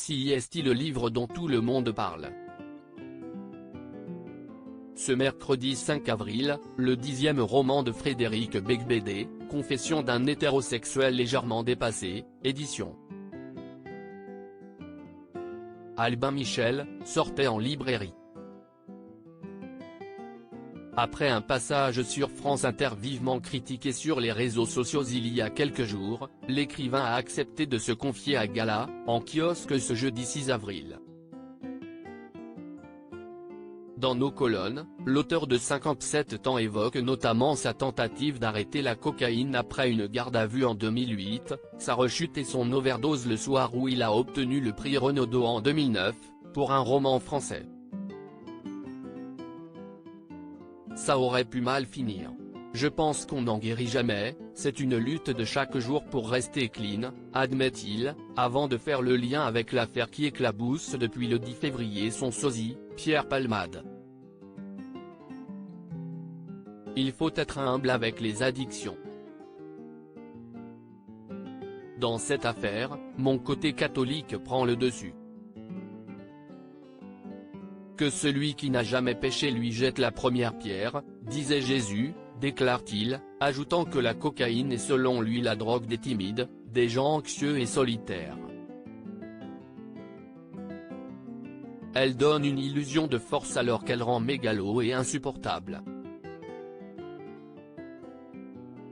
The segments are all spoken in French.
Si est-il le livre dont tout le monde parle. Ce mercredi 5 avril, le 10e roman de Frédéric Beigbeder, Confession d'un hétérosexuel légèrement dépassé, édition Albin Michel, sortait en librairie. Après un passage sur France Inter vivement critiqué sur les réseaux sociaux il y a quelques jours, l'écrivain a accepté de se confier à Gala, en kiosque ce jeudi 6 avril. Dans nos colonnes, l'auteur de 57 ans évoque notamment sa tentative d'arrêter la cocaïne après une garde à vue en 2008, sa rechute et son overdose le soir où il a obtenu le prix Renaudot en 2009, pour un roman français. Ça aurait pu mal finir. Je pense qu'on n'en guérit jamais, c'est une lutte de chaque jour pour rester clean, admet-il, avant de faire le lien avec l'affaire qui éclabousse depuis le 10 février son sosie, Pierre Palmade. Il faut être humble avec les addictions. Dans cette affaire, mon côté catholique prend le dessus. Que celui qui n'a jamais péché lui jette la première pierre, disait Jésus, déclare-t-il, ajoutant que la cocaïne est selon lui la drogue des timides, des gens anxieux et solitaires. Elle donne une illusion de force alors qu'elle rend mégalo et insupportable.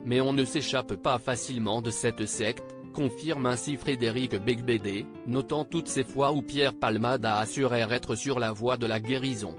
Mais on ne s'échappe pas facilement de cette secte, confirme ainsi Frédéric Beigbeder, notant toutes ces fois où Pierre Palmade a assuré être sur la voie de la guérison.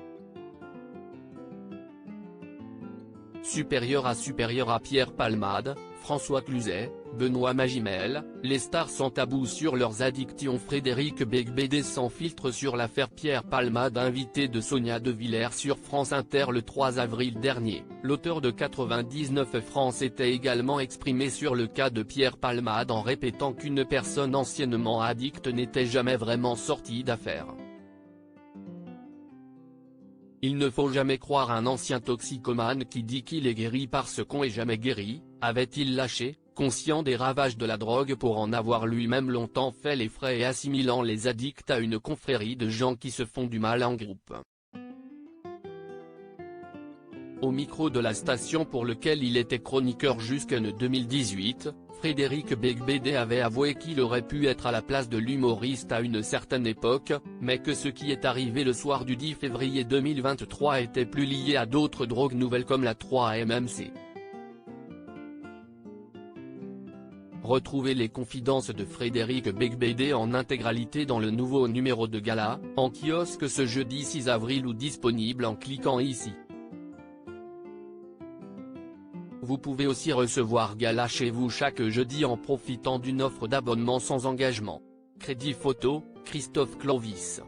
Supérieur à Pierre Palmade, François Cluzet, Benoît Magimel, les stars sans tabou sur leurs addictions. Frédéric Beigbeder sans filtre sur l'affaire Pierre Palmade. Invité de Sonia De Villers sur France Inter le 3 avril dernier, l'auteur de 99 France s'était également exprimé sur le cas de Pierre Palmade en répétant qu'une personne anciennement addicte n'était jamais vraiment sortie d'affaire. Il ne faut jamais croire un ancien toxicomane qui dit qu'il est guéri parce qu'on est jamais guéri, avait-il lâché, conscient des ravages de la drogue pour en avoir lui-même longtemps fait les frais et assimilant les addicts à une confrérie de gens qui se font du mal en groupe. Au micro de la station pour lequel il était chroniqueur jusqu'en 2018, Frédéric Beigbeder avait avoué qu'il aurait pu être à la place de l'humoriste à une certaine époque, mais que ce qui est arrivé le soir du 10 février 2023 était plus lié à d'autres drogues nouvelles comme la 3-MMC. Retrouvez les confidences de Frédéric Beigbeder en intégralité dans le nouveau numéro de Gala, en kiosque ce jeudi 6 avril ou disponible en cliquant ici. Vous pouvez aussi recevoir Gala chez vous chaque jeudi en profitant d'une offre d'abonnement sans engagement. Crédit photo, Christophe Clovis.